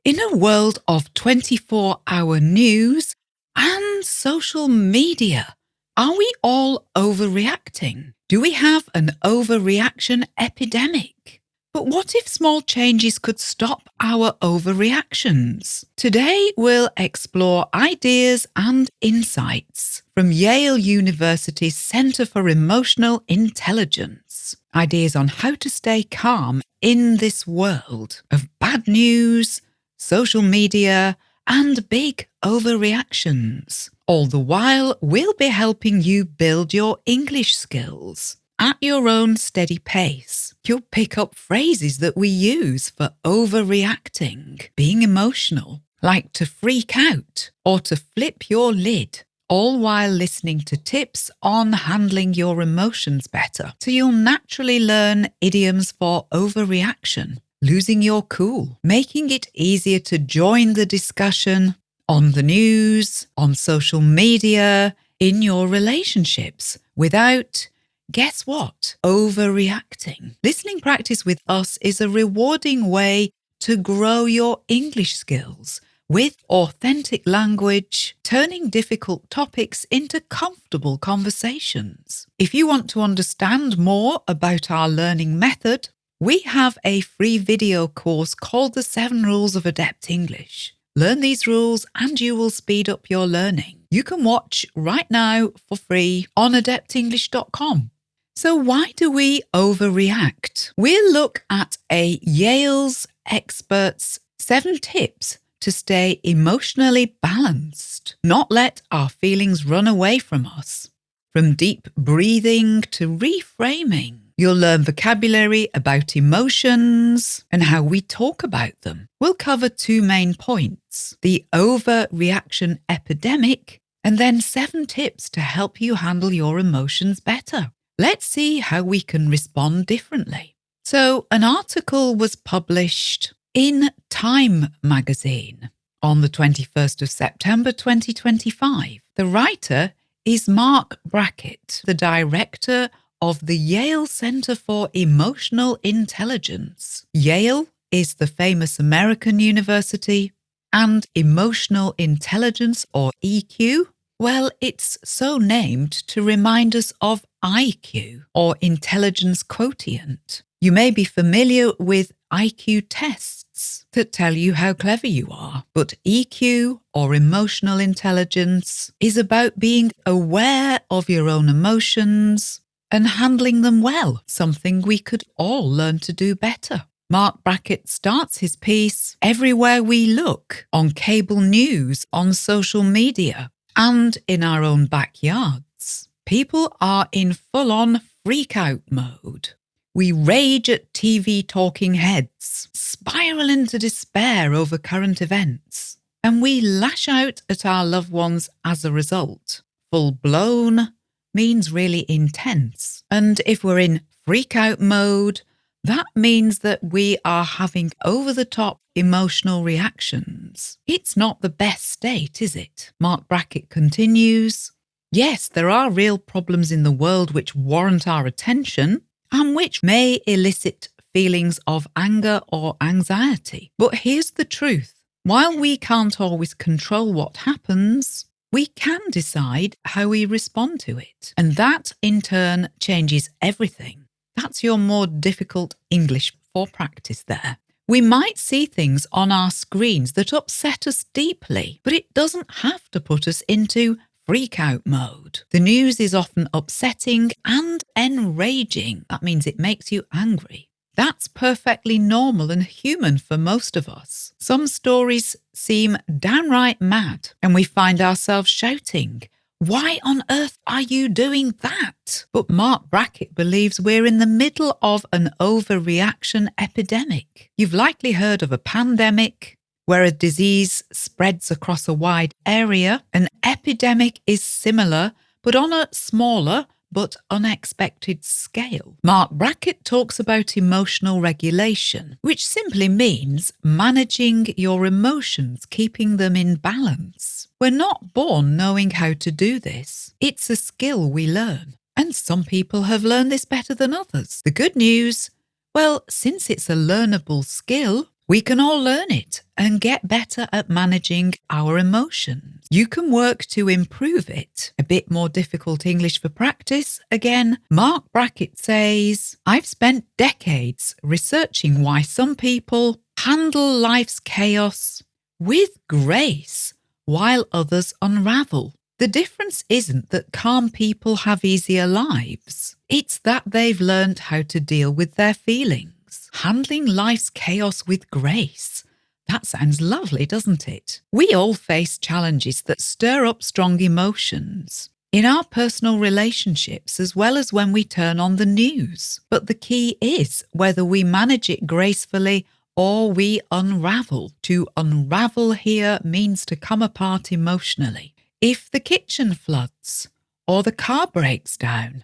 In a world of 24-hour news and social media, are we all overreacting? Do we have an overreaction epidemic? But what if small changes could stop our overreactions? Today, we'll explore ideas and insights from Yale University's Centre for Emotional Intelligence. Ideas on how to stay calm in this world of bad news, social media, and big overreactions. All the while, we'll be helping you build your English skills. At your own steady pace, you'll pick up phrases that we use for overreacting, being emotional, like to freak out or to flip your lid, all while listening to tips on handling your emotions better. So you'll naturally learn idioms for overreaction, losing your cool, making it easier to join the discussion on the news, on social media, in your relationships without, guess what, overreacting. Listening practice with us is a rewarding way to grow your English skills with authentic language, turning difficult topics into comfortable conversations. If you want to understand more about our learning method, we have a free video course called The 7 Rules of Adept English. Learn these rules and you will speed up your learning. You can watch right now for free on adeptenglish.com. So why do we overreact? We'll look at a Yale's experts' 7 tips to stay emotionally balanced, not let our feelings run away from us. From deep breathing to reframing, you'll learn vocabulary about emotions and how we talk about them. We'll cover 2 main points, the overreaction epidemic and then 7 tips to help you handle your emotions better. Let's see how we can respond differently. So, an article was published in Time magazine on the 21st of September 2025. The writer is Mark Brackett, the director of the Yale Centre for Emotional Intelligence. Yale is the famous American university, and emotional intelligence, or EQ, well, it's so named to remind us of IQ, or intelligence quotient. You may be familiar with IQ tests that tell you how clever you are, but EQ, or emotional intelligence, is about being aware of your own emotions and handling them well, something we could all learn to do better. Mark Brackett starts his piece, "Everywhere we look, on cable news, on social media, and in our own backyards, people are in full-on freak-out mode. We rage at TV talking heads, spiral into despair over current events, and we lash out at our loved ones as a result. Full-blown means really intense. And if we're in freak-out mode, that means that we are having over-the-top emotional reactions. It's not the best state, is it?" Mark Brackett continues, "Yes, there are real problems in the world which warrant our attention and which may elicit feelings of anger or anxiety. But here's the truth. While we can't always control what happens, we can decide how we respond to it. And that, in turn, changes everything." That's your more difficult English for practice there. We might see things on our screens that upset us deeply, but it doesn't have to put us into freak-out mode. The news is often upsetting and enraging. That means it makes you angry. That's perfectly normal and human for most of us. Some stories seem downright mad, and we find ourselves shouting, "Why on earth are you doing that?" But Mark Brackett believes we're in the middle of an overreaction epidemic. You've likely heard of a pandemic, where a disease spreads across a wide area. An epidemic is similar, but on a smaller but unexpected scale. Mark Brackett talks about emotional regulation, which simply means managing your emotions, keeping them in balance. We're not born knowing how to do this. It's a skill we learn, and some people have learned this better than others. The good news, well, since it's a learnable skill, We can all learn it and get better at managing our emotions. You can work to improve it. A bit more difficult English for practice. Again, Mark Brackett says, I've spent decades researching why some people handle life's chaos with grace while others unravel. The difference isn't that calm people have easier lives. It's that they've learned how to deal with their feelings. Handling life's chaos with grace. That sounds lovely, doesn't it? We all face challenges that stir up strong emotions in our personal relationships as well as when we turn on the news. But the key is whether we manage it gracefully or we unravel. To unravel here means to come apart emotionally. If the kitchen floods or the car breaks down,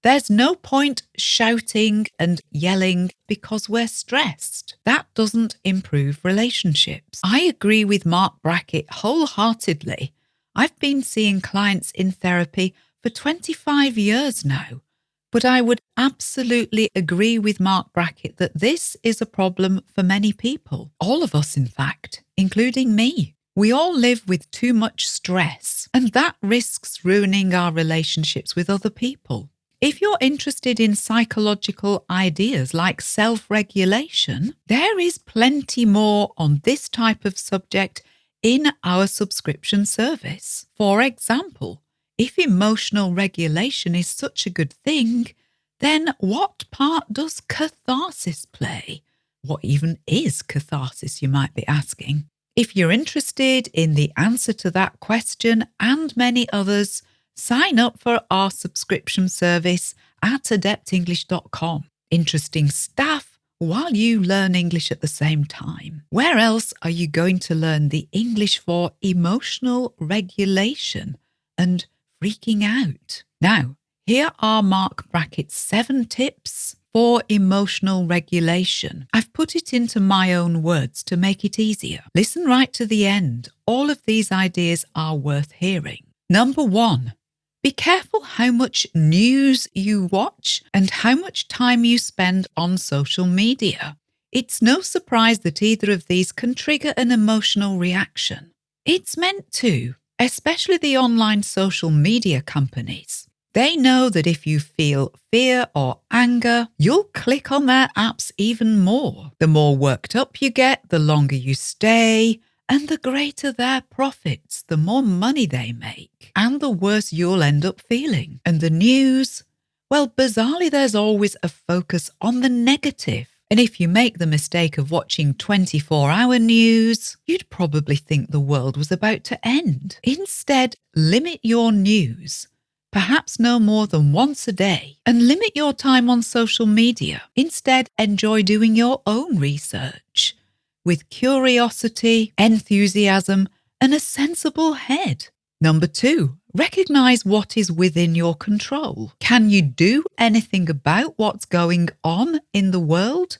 there's no point shouting and yelling because we're stressed. That doesn't improve relationships. I agree with Mark Brackett wholeheartedly. I've been seeing clients in therapy for 25 years now, but I would absolutely agree with Mark Brackett that this is a problem for many people. All of us, in fact, including me. We all live with too much stress, and that risks ruining our relationships with other people. If you're interested in psychological ideas like self-regulation, there is plenty more on this type of subject in our subscription service. For example, if emotional regulation is such a good thing, then what part does catharsis play? What even is catharsis, you might be asking? If you're interested in the answer to that question and many others, sign up for our subscription service at adeptenglish.com. Interesting stuff while you learn English at the same time. Where else are you going to learn the English for emotional regulation and freaking out? Now, here are Mark Brackett's 7 tips for emotional regulation. I've put it into my own words to make it easier. Listen right to the end. All of these ideas are worth hearing. Number 1. Be careful how much news you watch and how much time you spend on social media. It's no surprise that either of these can trigger an emotional reaction. It's meant to, especially the online social media companies. They know that if you feel fear or anger, you'll click on their apps even more. The more worked up you get, the longer you stay, and the greater their profits, the more money they make, and the worse you'll end up feeling. And the news? Well, bizarrely, there's always a focus on the negative. And if you make the mistake of watching 24-hour news, you'd probably think the world was about to end. Instead, limit your news. Perhaps no more than once a day, and limit your time on social media. Instead, enjoy doing your own research with curiosity, enthusiasm, and a sensible head. Number 2, recognize what is within your control. Can you do anything about what's going on in the world?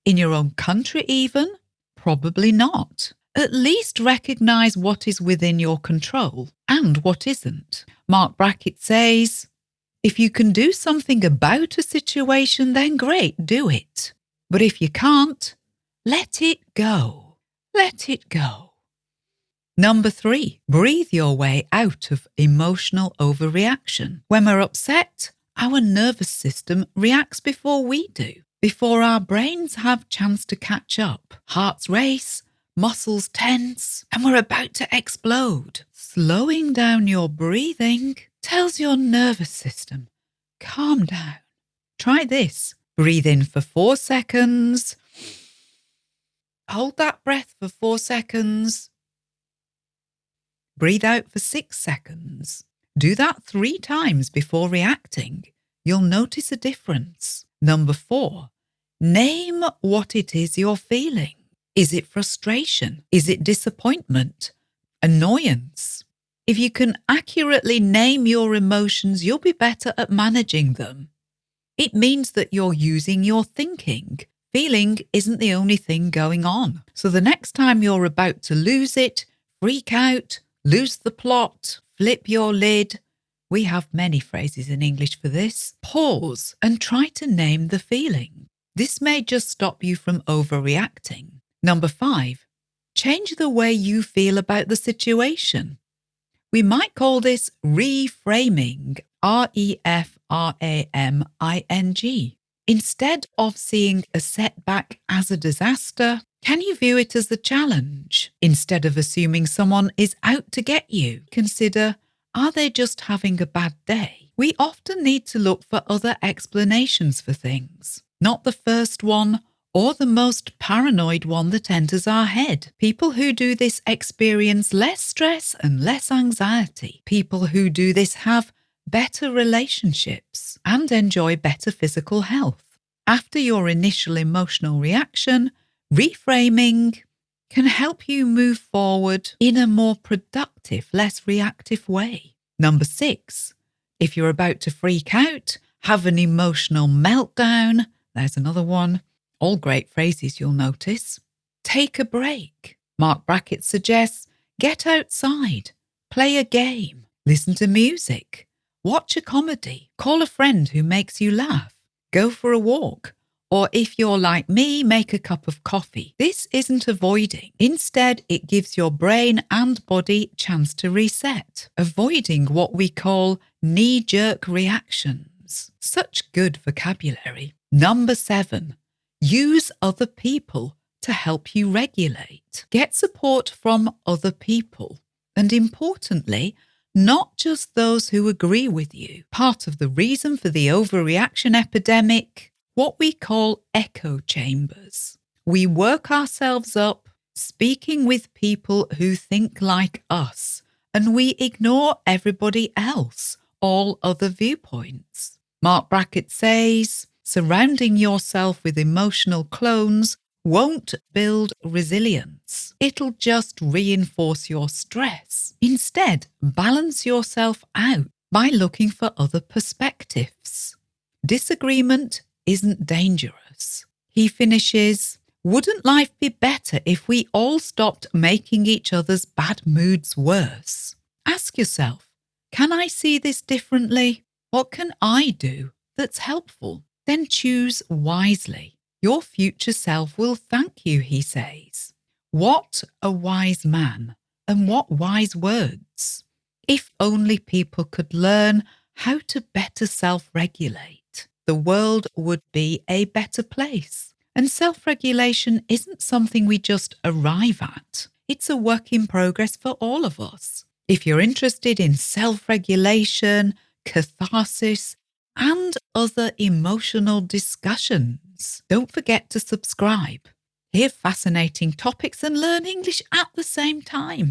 In your own country even? Probably not. At least recognize what is within your control and what isn't. Mark Brackett says, if you can do something about a situation, then great, do it. But if you can't, let it go. Let it go. Number 3, breathe your way out of emotional overreaction. When we're upset, our nervous system reacts before we do, before our brains have chance to catch up. Hearts race, muscles tense, and we're about to explode. Slowing down your breathing tells your nervous system, calm down. Try this. Breathe in for 4 seconds. Hold that breath for 4 seconds. Breathe out for 6 seconds. Do that 3 times before reacting. You'll notice a difference. Number 4, name what it is you're feeling. Is it frustration? Is it disappointment? Annoyance? If you can accurately name your emotions, you'll be better at managing them. It means that you're using your thinking. Feeling isn't the only thing going on. So the next time you're about to lose it, freak out, lose the plot, flip your lid. We have many phrases in English for this. Pause and try to name the feeling. This may just stop you from overreacting. Number 5, change the way you feel about the situation. We might call this reframing, reframing. Instead of seeing a setback as a disaster, can you view it as a challenge? Instead of assuming someone is out to get you, consider, are they just having a bad day? We often need to look for other explanations for things, not the first one or the most paranoid one that enters our head. People who do this experience less stress and less anxiety. People who do this have better relationships and enjoy better physical health. After your initial emotional reaction, reframing can help you move forward in a more productive, less reactive way. Number 6, if you're about to freak out, have an emotional meltdown, there's another one. All great phrases, you'll notice. Take a break. Mark Brackett suggests get outside, play a game, listen to music, watch a comedy, call a friend who makes you laugh, go for a walk, or if you're like me, make a cup of coffee. This isn't avoiding. Instead, it gives your brain and body a chance to reset, avoiding what we call knee-jerk reactions. Such good vocabulary. Number 7, use other people to help you regulate. Get support from other people. And importantly, not just those who agree with you. Part of the reason for the overreaction epidemic, what we call echo chambers. We work ourselves up speaking with people who think like us, and we ignore everybody else, all other viewpoints. Mark Brackett says, surrounding yourself with emotional clones won't build resilience. It'll just reinforce your stress. Instead, balance yourself out by looking for other perspectives. Disagreement isn't dangerous. He finishes, wouldn't life be better if we all stopped making each other's bad moods worse? Ask yourself, can I see this differently? What can I do that's helpful? Then choose wisely. Your future self will thank you, he says. What a wise man, and what wise words. If only people could learn how to better self-regulate, the world would be a better place. And self-regulation isn't something we just arrive at. It's a work in progress for all of us. If you're interested in self-regulation, catharsis, and other emotional discussions, don't forget to subscribe. Hear fascinating topics and learn English at the same time.